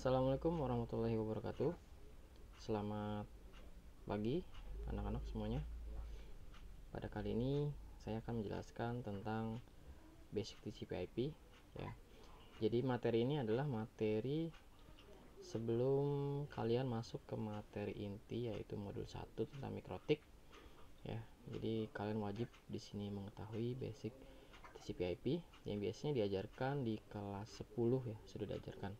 Assalamualaikum warahmatullahi wabarakatuh. Selamat pagi anak-anak semuanya. Pada kali ini saya akan menjelaskan tentang basic TCP/IP ya. Jadi materi ini adalah materi sebelum kalian masuk ke materi inti, yaitu modul 1 tentang mikrotik ya. Jadi kalian wajib di sini mengetahui basic TCP/IP yang biasanya diajarkan di kelas 10 ya, sudah diajarkan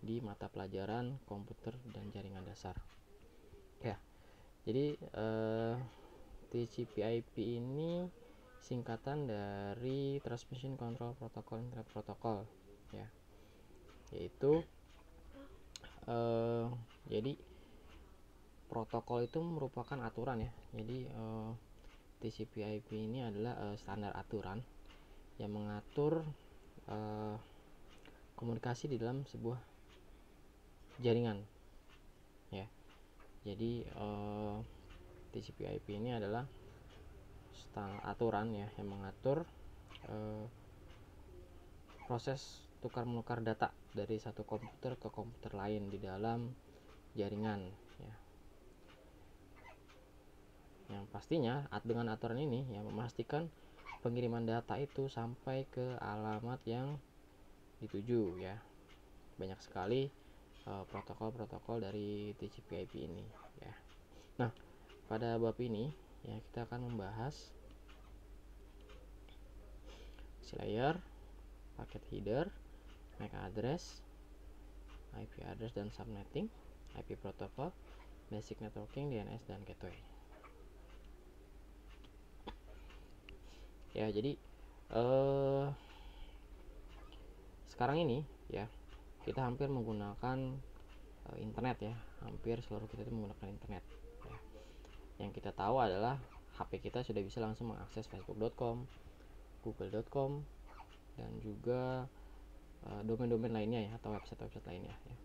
di mata pelajaran komputer dan jaringan dasar ya. Jadi TCP/IP ini singkatan dari Transmission Control Protocol Internet Protocol ya, yaitu jadi protokol itu merupakan aturan ya. Jadi TCP/IP ini adalah standar aturan yang mengatur komunikasi di dalam sebuah jaringan ya. Jadi TCP/IP ini adalah aturan ya yang mengatur proses tukar menukar data dari satu komputer ke komputer lain di dalam jaringan ya. Yang pastinya dengan aturan ini yang memastikan pengiriman data itu sampai ke alamat yang dituju ya. Banyak sekali protokol-protokol dari TCP/IP ini ya. Nah, pada bab ini ya kita akan membahas layer, paket header, MAC address, IP address dan subnetting, IP protocol, basic networking, DNS dan gateway. Ya, jadi sekarang ini ya kita hampir menggunakan internet ya. Hampir seluruh kita itu menggunakan internet ya. Yang kita tahu adalah HP kita sudah bisa langsung mengakses facebook.com, google.com, dan juga domain-domain lainnya ya, atau website-website lainnya ya.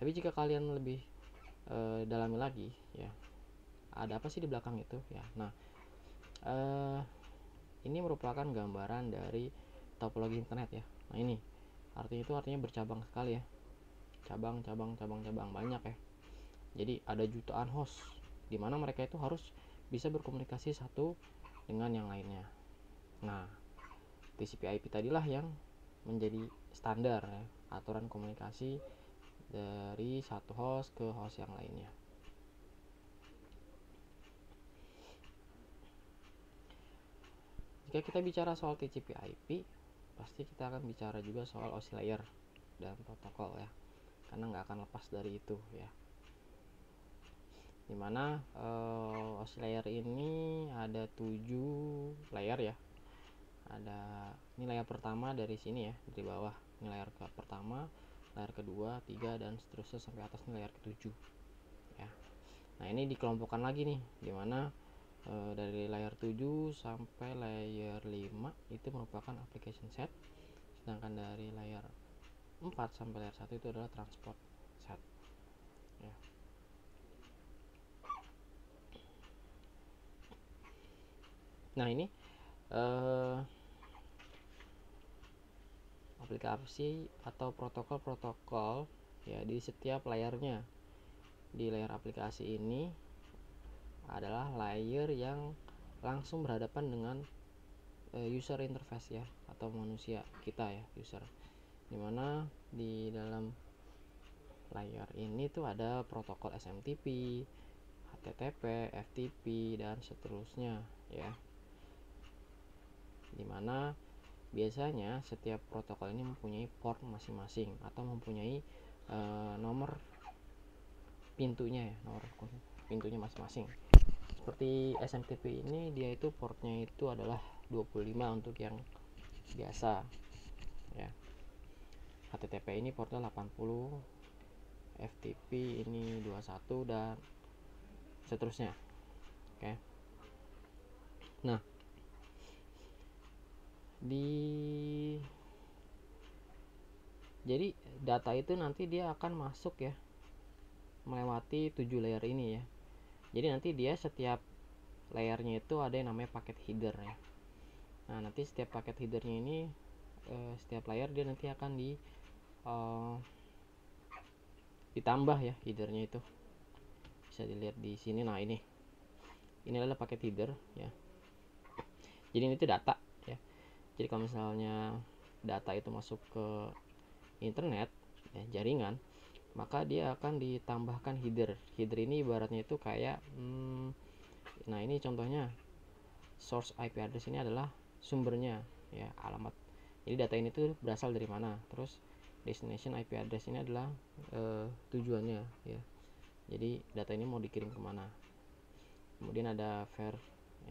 Tapi jika kalian lebih dalami lagi ya, ada apa sih di belakang itu ya. Nah, ini merupakan gambaran dari topologi internet ya. Nah, ini artinya bercabang sekali ya. Cabang banyak ya. Jadi ada jutaan host di mana mereka itu harus bisa berkomunikasi satu dengan yang lainnya. Nah, TCP/IP tadilah yang menjadi standar ya, aturan komunikasi dari satu host ke host yang lainnya. Jika kita bicara soal TCP/IP, pasti kita akan bicara juga soal OSI layer dan protokol ya, karena nggak akan lepas dari itu ya. Dimana OSI layer ini ada 7 layer ya. Ini layer pertama dari sini ya, dari bawah. Ini layer pertama, layer kedua, 3, dan seterusnya sampai atas ini layer ke-7 ya. Nah, ini dikelompokkan lagi nih, dimana dari layer 7 sampai layer 5 itu merupakan application set, sedangkan dari layer 4 sampai layer 1 itu adalah transport set ya. Nah, ini aplikasi atau protokol-protokol ya di setiap layernya. Di layer aplikasi ini adalah layer yang langsung berhadapan dengan user interface ya, atau manusia kita ya, user. Dimana di dalam layer ini tuh ada protokol SMTP, HTTP, FTP, dan seterusnya ya. Dimana biasanya setiap protokol ini mempunyai port masing-masing atau mempunyai nomor pintunya ya, nomor pintunya masing-masing. Seperti SMTP ini, dia itu portnya itu adalah 25 untuk yang biasa ya. HTTP ini portnya 80, FTP ini 21, dan seterusnya. Oke. Nah, jadi data itu nanti dia akan masuk ya melewati 7 layer ini ya. Jadi nanti dia setiap layernya itu ada yang namanya paket header ya. Nah, nanti setiap paket headernya ini setiap layer dia nanti akan ditambah ya headernya itu, bisa dilihat di sini. Nah ini adalah paket header ya. Jadi ini tuh data ya. Jadi kalau misalnya data itu masuk ke internet ya, jaringan, maka dia akan ditambahkan header. Header ini ibaratnya itu kayak nah ini contohnya, source IP address ini adalah sumbernya ya, alamat. Jadi data ini tuh berasal dari mana, terus destination IP address ini adalah tujuannya ya. Jadi data ini mau dikirim kemana. Kemudian ada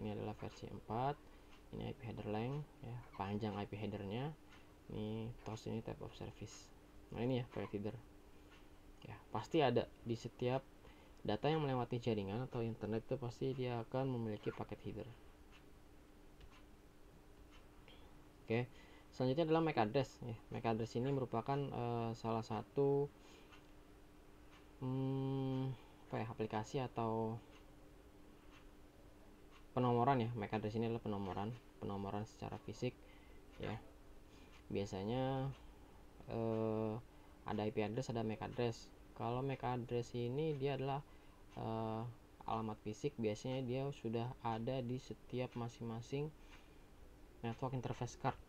ini adalah versi 4, ini IP header length ya, panjang IP headernya. Ini TOS, ini type of service. Nah ini ya packet header ya, pasti ada di setiap data yang melewati jaringan atau internet itu pasti dia akan memiliki paket header. Oke, selanjutnya adalah MAC address ya. MAC address ini merupakan salah satu aplikasi atau penomoran ya. MAC address ini adalah penomoran secara fisik ya. Biasanya ada IP address, ada MAC address. Kalau MAC address ini dia adalah alamat fisik, biasanya dia sudah ada di setiap masing-masing network interface card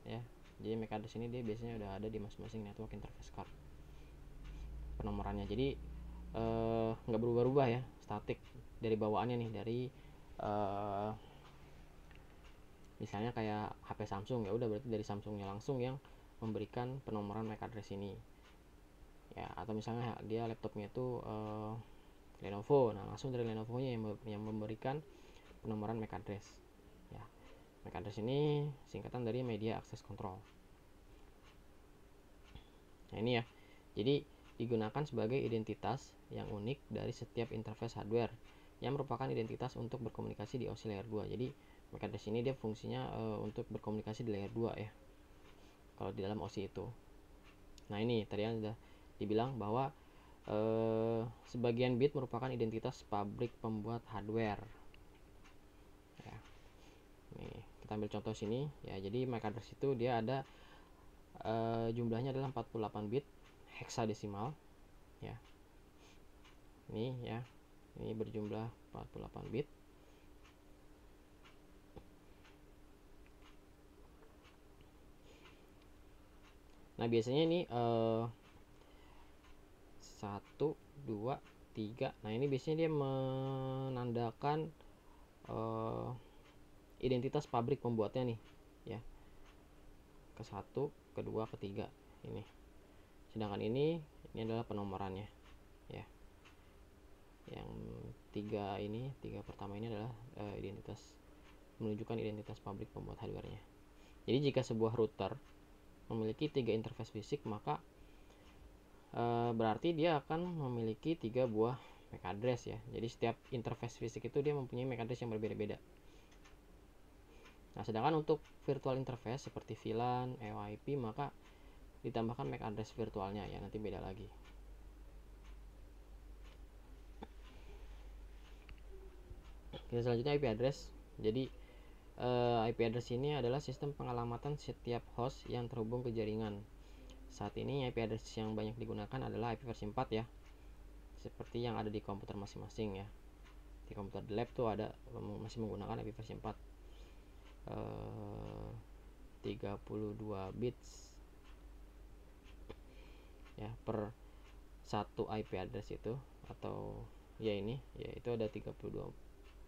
ya. Jadi MAC address ini dia biasanya udah ada di masing-masing network interface card penomorannya. Jadi nggak berubah-ubah ya, statik dari bawaannya nih, dari misalnya kayak HP Samsung, ya udah berarti dari Samsungnya langsung yang memberikan penomoran MAC address ini ya. Atau misalnya dia laptopnya itu Lenovo, nah langsung dari Lenovo-nya yang memberikan penomoran MAC address ya. MAC address ini singkatan dari Media Access Control. Nah ini ya, jadi digunakan sebagai identitas yang unik dari setiap interface hardware yang merupakan identitas untuk berkomunikasi di OSI layer 2. Jadi MAC address ini dia fungsinya untuk berkomunikasi di layer 2 ya, kalau di dalam OSI itu. Nah ini tadi yang sudah dibilang bahwa sebagian bit merupakan identitas pabrik pembuat hardware ya. Nih kita ambil contoh sini ya. Jadi MAC address itu dia ada jumlahnya adalah 48 bit heksadesimal ya. Ini ya, ini berjumlah 48 bit. Nah biasanya ini 1, 2, 3. Nah ini biasanya dia menandakan identitas pabrik pembuatnya nih ya, ke 1, ke 2, ke 3 ini. Sedangkan ini adalah penomorannya ya. Yang 3 ini, 3 pertama ini adalah identitas, menunjukkan identitas pabrik pembuat hardwarenya. Jadi jika sebuah router memiliki 3 interface fisik, maka berarti dia akan memiliki 3 buah MAC address ya. Jadi setiap interface fisik itu dia mempunyai MAC address yang berbeda-beda. Nah sedangkan untuk virtual interface seperti VLAN, EOIP, maka ditambahkan MAC address virtualnya ya, nanti beda lagi. Oke, selanjutnya IP address. Jadi IP address ini adalah sistem pengalamatan setiap host yang terhubung ke jaringan. Saat ini IP address yang banyak digunakan adalah IP versi 4 ya, seperti yang ada di komputer masing-masing ya. Di komputer di lab tuh ada masih menggunakan IP versi 4, 32 bits ya per satu IP address itu, atau ya ini ya, itu ada 32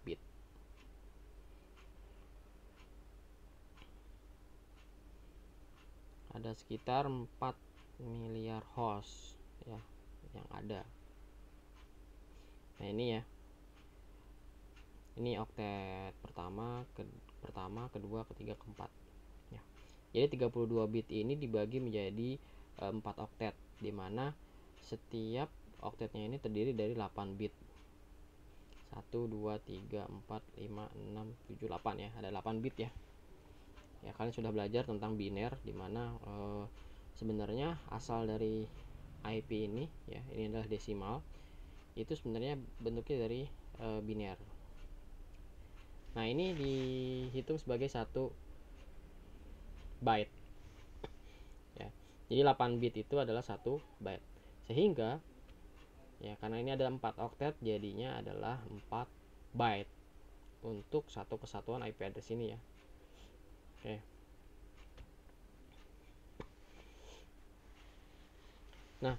bit. Ada sekitar 4 miliar host ya yang ada. Nah ini ya, ini oktet pertama, kedua, ketiga, keempat ya. Jadi 32 bit ini dibagi menjadi 4 oktet, dimana setiap oktetnya ini terdiri dari 8 bit. 1, 2, 3, 4, 5, 6, 7, 8 ya, ada 8 bit ya. Ya kalian sudah belajar tentang biner, dimana sebenarnya asal dari IP ini ya, ini adalah desimal, itu sebenarnya bentuknya dari biner. Nah ini dihitung sebagai 1 byte ya. Jadi 8 bit itu adalah 1 byte, sehingga ya, karena ini ada 4 oktet jadinya adalah 4 byte untuk satu kesatuan IP address ini ya. Oke. Nah,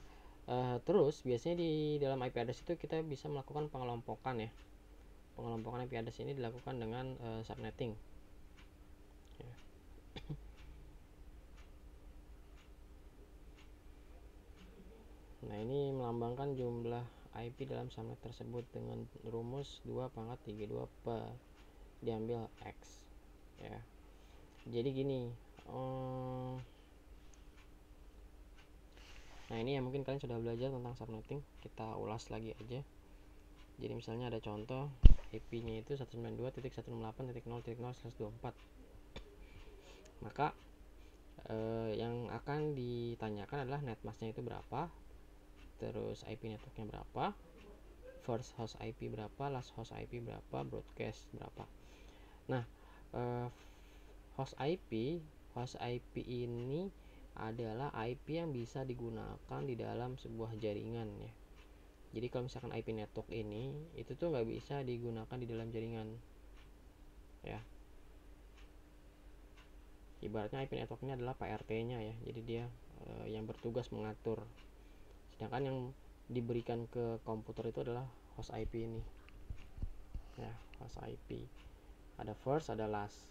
terus biasanya di dalam IP address itu kita bisa melakukan pengelompokan ya. Pengelompokan IP address ini dilakukan dengan subnetting ya. Nah, ini melambangkan jumlah IP dalam subnet tersebut dengan rumus 2 × 32 diambil X ya. Jadi gini, nah ini ya mungkin kalian sudah belajar tentang subnetting, kita ulas lagi aja. Jadi misalnya ada contoh IP nya itu 192.168.0.0/24, maka yang akan ditanyakan adalah netmasknya itu berapa, terus IP networknya berapa, first host IP berapa, last host IP berapa, broadcast berapa. Nah, host IP ini adalah IP yang bisa digunakan di dalam sebuah jaringan ya. Jadi kalau misalkan IP network ini itu tuh nggak bisa digunakan di dalam jaringan ya. Ibaratnya IP network ini adalah PRT-nya ya. Jadi dia yang bertugas mengatur. Sedangkan yang diberikan ke komputer itu adalah host IP ini. Ya, host IP. Ada first, ada last.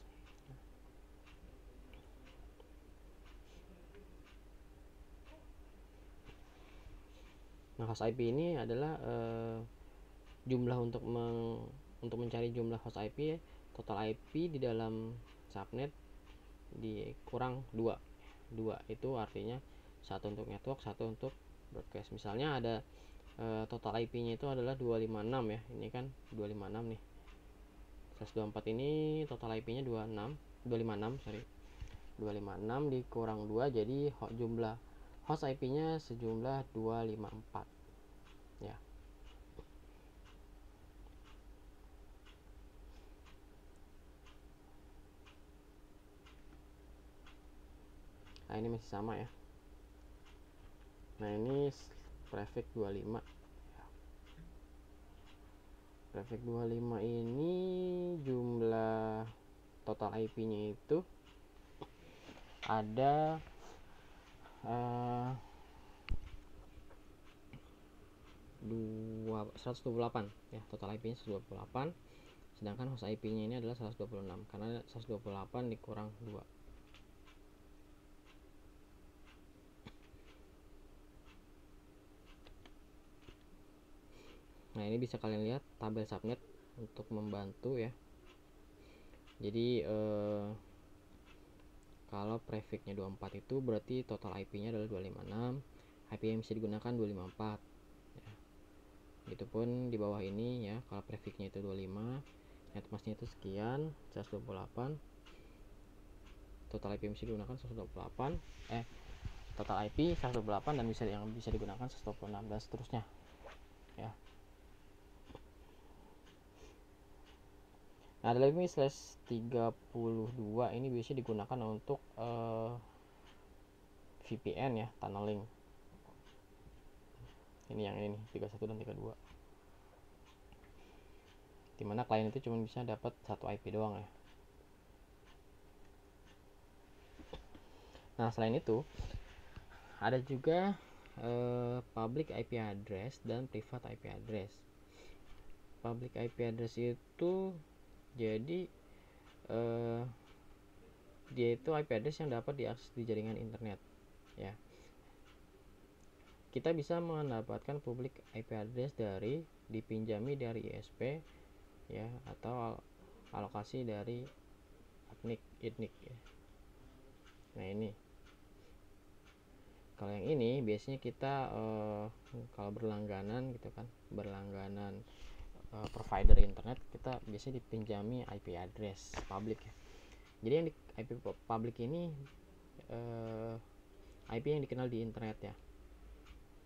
Nah, host IP ini adalah jumlah untuk mencari jumlah host IP, total IP di dalam subnet dikurang 2 itu artinya satu untuk network, satu untuk broadcast. Misalnya ada total IP nya itu adalah 256 ya, ini kan 256 nih, 124 ini total IP nya 256 dikurang 2 jadi jumlah host IP nya sejumlah 254 ya. Nah, ini masih sama ya. Nah, ini prefix 25 ya. Prefix 25 ini jumlah total IP nya itu ada 128 ya, total IP nya 128, sedangkan host IP nya ini adalah 126 karena 128 dikurang 2. Nah, ini bisa kalian lihat tabel subnet untuk membantu ya. Jadi kalau prefixnya 24 itu berarti total IP nya adalah 256, IP yang bisa digunakan 254 ya. Begitupun di bawah ini ya, kalau prefixnya itu 25, netmasknya itu sekian 128, total IP yang bisa digunakan 128, total IP 128 dan yang bisa digunakan 126 dan seterusnya ya. Nah, ada lagi /32 ini biasanya digunakan untuk VPN ya, tunneling. Ini yang ini nih, 31 dan 32. Dimana klien itu cuma bisa dapat satu IP doang ya. Nah, selain itu ada juga public IP address dan private IP address. Public IP address itu jadi dia itu IP address yang dapat diakses di jaringan internet ya. Kita bisa mendapatkan public IP address dari dipinjami dari ISP ya, atau alokasi dari ITNIC ya. Nah, ini kalau yang ini biasanya kita kalau berlangganan gitu kan, berlangganan provider internet, kita biasanya dipinjami IP address public ya. Jadi yang di IP public ini IP yang dikenal di internet ya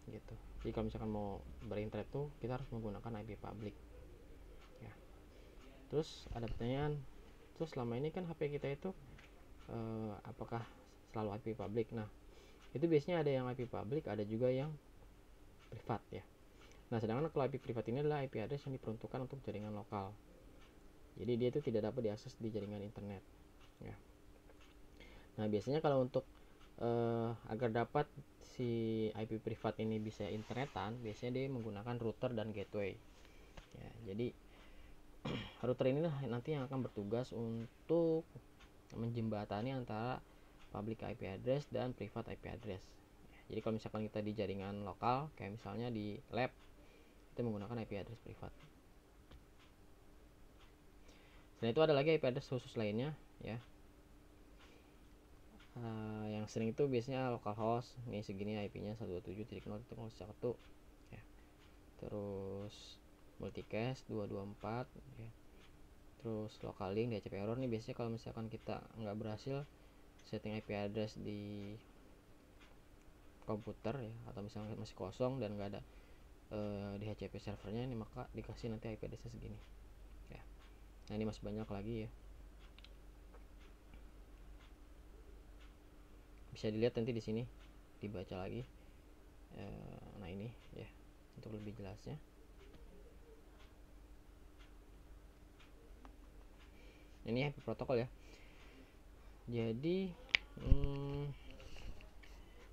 gitu. Jadi kalau misalkan mau berinternet tuh kita harus menggunakan IP public ya. Terus ada pertanyaan, terus selama ini kan HP kita itu apakah selalu IP public? Nah, itu biasanya ada yang IP public, ada juga yang privat ya. Nah, sedangkan kalau IP privat ini adalah IP address yang diperuntukkan untuk jaringan lokal. Jadi dia itu tidak dapat diakses di jaringan internet. Ya. Nah, biasanya kalau untuk agar dapat si IP privat ini bisa internetan, biasanya dia menggunakan router dan gateway. Ya, jadi router ini nanti yang akan bertugas untuk menjembatani antara public IP address dan private IP address. Jadi kalau misalkan kita di jaringan lokal, kayak misalnya di lab, kita menggunakan IP address privat. Selain itu ada lagi IP address khusus lainnya, ya. Yang sering itu biasanya localhost, ini segini IP-nya 127.0.0.1, ya. Terus multicast 224, ya. Terus local link, DHCP error nih biasanya kalau misalkan kita nggak berhasil setting IP address di komputer, ya, atau misalnya masih kosong dan nggak ada DHCP servernya, ini maka dikasih nanti IP address segini, ya. Nah, ini masih banyak lagi, ya. Bisa dilihat nanti di sini, dibaca lagi. Nah, ini ya untuk lebih jelasnya. Ini IP protokol, ya. Jadi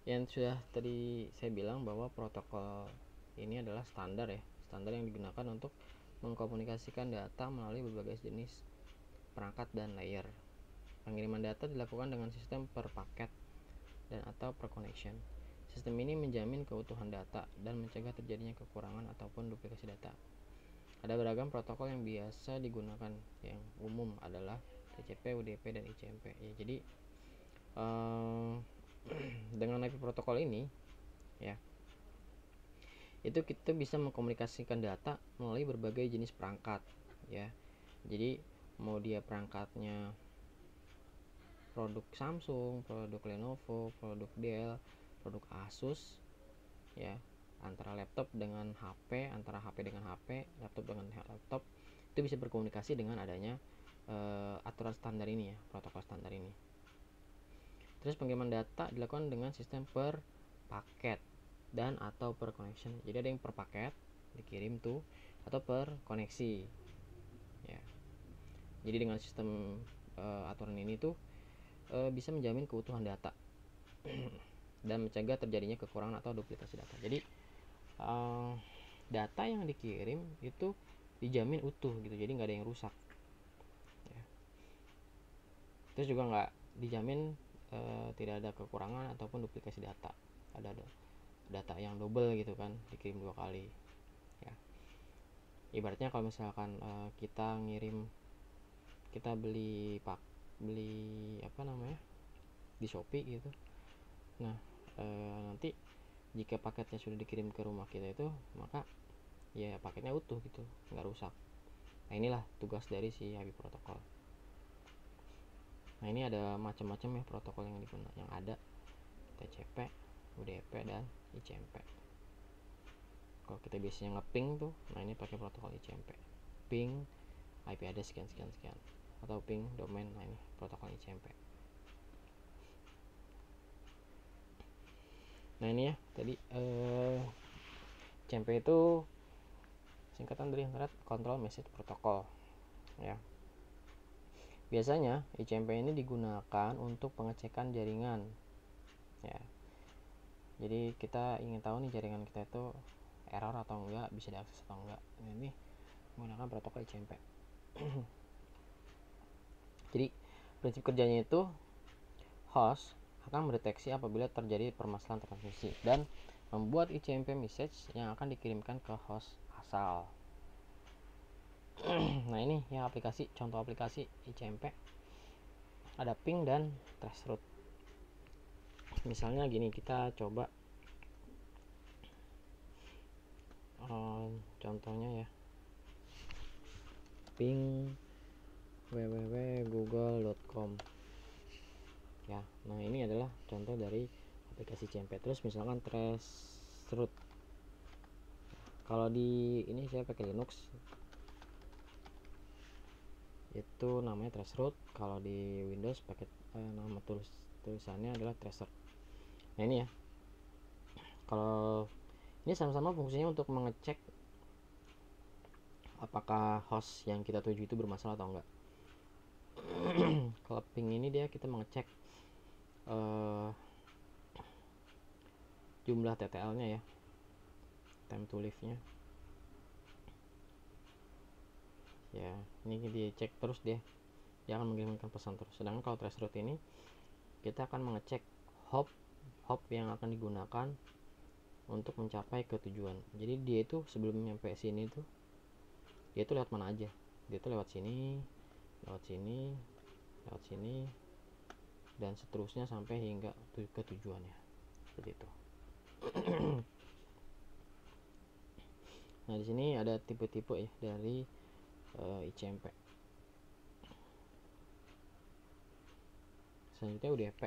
yang sudah tadi saya bilang bahwa protokol ini adalah standar, ya, standar yang digunakan untuk mengkomunikasikan data melalui berbagai jenis perangkat dan layer. Pengiriman data dilakukan dengan sistem per paket dan atau per connection. Sistem ini menjamin keutuhan data dan mencegah terjadinya kekurangan ataupun duplikasi data. Ada beragam protokol yang biasa digunakan. Yang umum adalah TCP, UDP, dan ICMP. Ya, jadi dengan IP protokol ini, ya, itu kita bisa mengkomunikasikan data melalui berbagai jenis perangkat, ya. Jadi mau dia perangkatnya produk Samsung, produk Lenovo, produk Dell, produk Asus, ya, antara laptop dengan HP, antara HP dengan HP, laptop dengan laptop, itu bisa berkomunikasi dengan adanya aturan standar ini, ya, protokol standar ini. Terus pengiriman data dilakukan dengan sistem per paket dan atau per connection. Jadi ada yang per paket dikirim tuh, atau per koneksi, ya. Jadi dengan sistem aturan ini tuh bisa menjamin keutuhan data dan mencegah terjadinya kekurangan atau duplikasi data. Jadi data yang dikirim itu dijamin utuh gitu, jadi nggak ada yang rusak, ya. Terus juga nggak dijamin tidak ada kekurangan ataupun duplikasi data, ada data yang double gitu kan, dikirim 2 kali, ya. Ibaratnya kalau misalkan kita beli apa namanya di Shopee gitu. Nah, nanti jika paketnya sudah dikirim ke rumah kita itu, maka ya paketnya utuh gitu, nggak rusak. Nah, inilah tugas dari si IP protokol. Nah, ini ada macam-macam, ya, protokol yang digunakan, yang ada TCP, UDP, dan ICMP. Kalau kita biasanya ngeping tuh, nah ini pakai protokol ICMP, ping IP address sekian, atau ping domain. Nah, ini protokol ICMP. Nah, ini ya tadi ICMP itu singkatan dari Internet Control Message Protocol, ya. Biasanya ICMP ini digunakan untuk pengecekan jaringan, ya. Jadi kita ingin tahu nih jaringan kita itu error atau enggak, bisa diakses atau enggak. Nah, ini menggunakan protokol ICMP. Jadi prinsip kerjanya itu host akan mendeteksi apabila terjadi permasalahan transmisi dan membuat ICMP message yang akan dikirimkan ke host asal. Nah, ini yang contoh aplikasi ICMP. Ada ping dan traceroute. Misalnya gini, kita coba contohnya, ya, ping www.google.com, ya. Nah, ini adalah contoh dari aplikasi ICMP. Terus misalkan traceroute, kalau di ini saya pakai Linux itu namanya traceroute, kalau di Windows pakai nama tulisannya adalah tracer. Nah, ini ya, kalau Ini sama-sama fungsinya untuk mengecek apakah host yang kita tuju itu bermasalah atau enggak. Kalau ping ini dia kita mengecek jumlah TTL-nya ya, time to live-nya. Ya, ini dicek terus dia akan mengirimkan pesan terus. Sedangkan kalau traceroute ini kita akan mengecek hop yang akan digunakan untuk mencapai ke tujuan. Jadi dia itu sebelum nyampe sini tuh dia itu lewat mana aja. Dia itu lewat sini, lewat sini, lewat sini, dan seterusnya sampai hingga ke tujuannya. Seperti itu. Nah, di sini ada tipe-tipe ya dari ICMP. Selanjutnya UDP.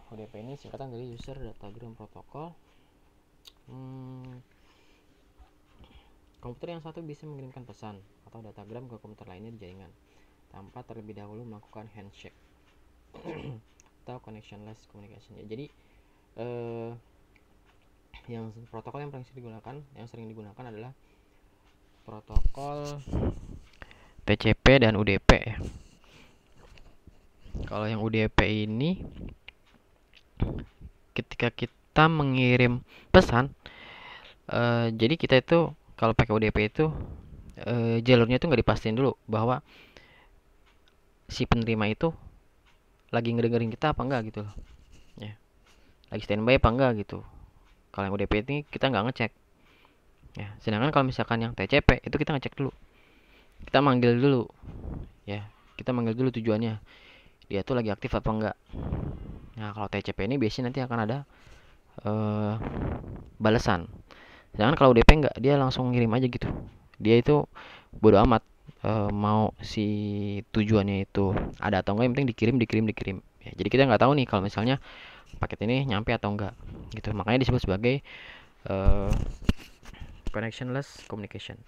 UDP ini singkatan dari User Datagram Protocol. Komputer yang satu bisa mengirimkan pesan atau datagram ke komputer lainnya di jaringan tanpa terlebih dahulu melakukan handshake atau connectionless communication. Ya, jadi yang protokol yang sering digunakan adalah protokol TCP dan UDP ya. Kalau yang UDP ini ketika kita mengirim pesan, jadi kita itu kalau pakai UDP itu jalurnya itu nggak dipastiin dulu bahwa si penerima itu lagi ngedengerin kita apa enggak gitu loh ya, lagi standby apa enggak gitu. Kalau yang UDP ini kita nggak ngecek ya. Sedangkan kalau misalkan yang TCP itu kita ngecek dulu, kita manggil dulu ya, kita manggil dulu tujuannya, dia tuh lagi aktif apa enggak. Nah, kalau TCP ini biasanya nanti akan ada balasan. Sedangkan kalau UDP enggak, dia langsung ngirim aja gitu. Dia itu bodo amat mau si tujuannya itu ada atau enggak, yang penting dikirim ya. Jadi kita nggak tahu nih kalau misalnya paket ini nyampe atau enggak gitu. Makanya disebut sebagai connectionless communication.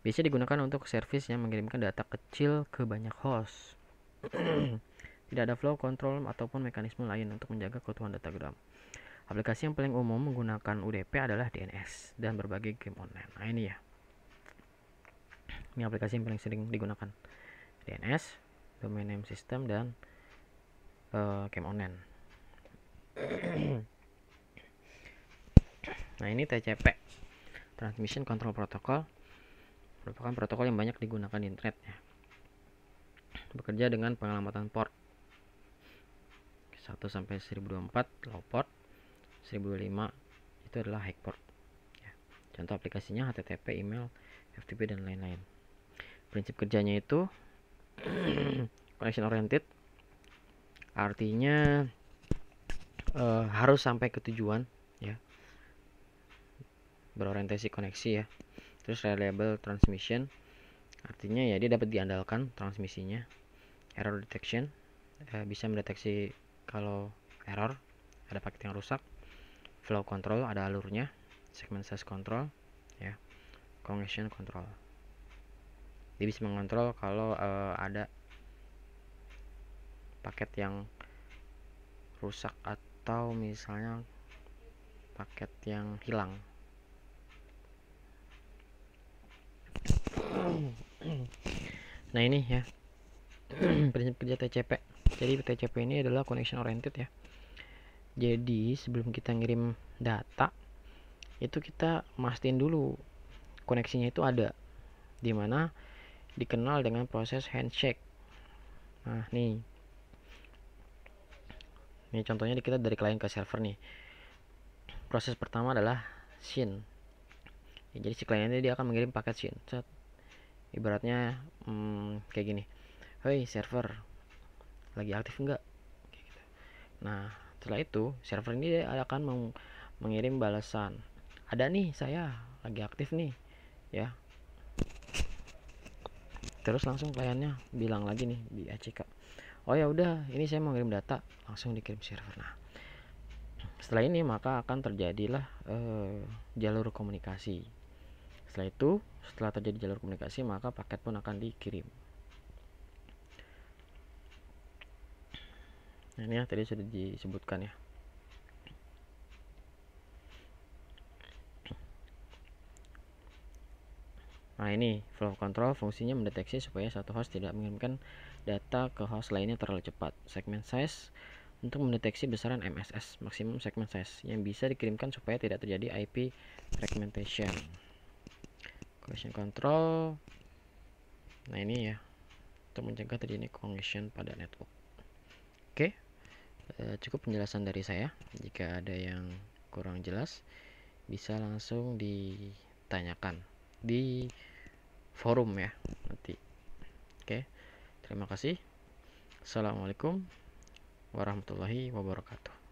Biasanya digunakan untuk service yang mengirimkan data kecil ke banyak host. Tidak ada flow control ataupun mekanisme lain untuk menjaga keutuhan datagram. Aplikasi yang paling umum menggunakan UDP adalah DNS dan berbagai game online. Nah, ini ya. Ini aplikasi yang paling sering digunakan. DNS, Domain Name System, dan game online. Nah, ini TCP, Transmission Control Protocol, merupakan protokol yang banyak digunakan di internet ya. Bekerja dengan pengelamatan port 1 sampai 1024 low port, 1005 itu adalah high port ya. Contoh aplikasinya HTTP, email, FTP, dan lain-lain. Prinsip kerjanya itu connection oriented, artinya harus sampai ke tujuan ya, berorientasi koneksi ya. Terus reliable transmission, artinya ya dia dapat diandalkan transmisinya. Error detection, bisa mendeteksi kalau error, ada paket yang rusak. Flow control, ada alurnya. Segment size control ya. Congestion control, dia bisa mengontrol kalau ada paket yang rusak atau misalnya paket yang hilang. Nah, ini ya prinsip kerja TCP. Jadi TCP ini adalah connection oriented ya. Jadi sebelum kita ngirim data itu kita mastiin dulu koneksinya itu ada, dimana dikenal dengan proses handshake. Nah, nih contohnya kita dari klien ke server nih. Proses pertama adalah SYN ya, jadi si kliennya dia akan mengirim paket SYN. Ibaratnya kayak gini, hei server, lagi aktif enggak? Gitu. Nah, setelah itu server ini dia akan mengirim balasan, ada nih, saya lagi aktif nih ya. Terus langsung kliennya bilang lagi nih di ACK, oh ya udah, ini saya mau ngirim data, langsung dikirim server. Nah, setelah ini maka akan terjadilah jalur komunikasi. Setelah itu, setelah terjadi jalur komunikasi, maka paket pun akan dikirim. Nah, ini ya tadi sudah disebutkan ya. Nah, ini flow control fungsinya mendeteksi supaya satu host tidak mengirimkan data ke host lainnya terlalu cepat. Segment size untuk mendeteksi besaran MSS, maximum segment size, yang bisa dikirimkan supaya tidak terjadi IP fragmentation. Collision control, nah ini ya, untuk mencegah terjadinya collision pada network. Oke, cukup penjelasan dari saya. Jika ada yang kurang jelas, bisa langsung ditanyakan di forum ya nanti. Oke, terima kasih. Assalamualaikum warahmatullahi wabarakatuh.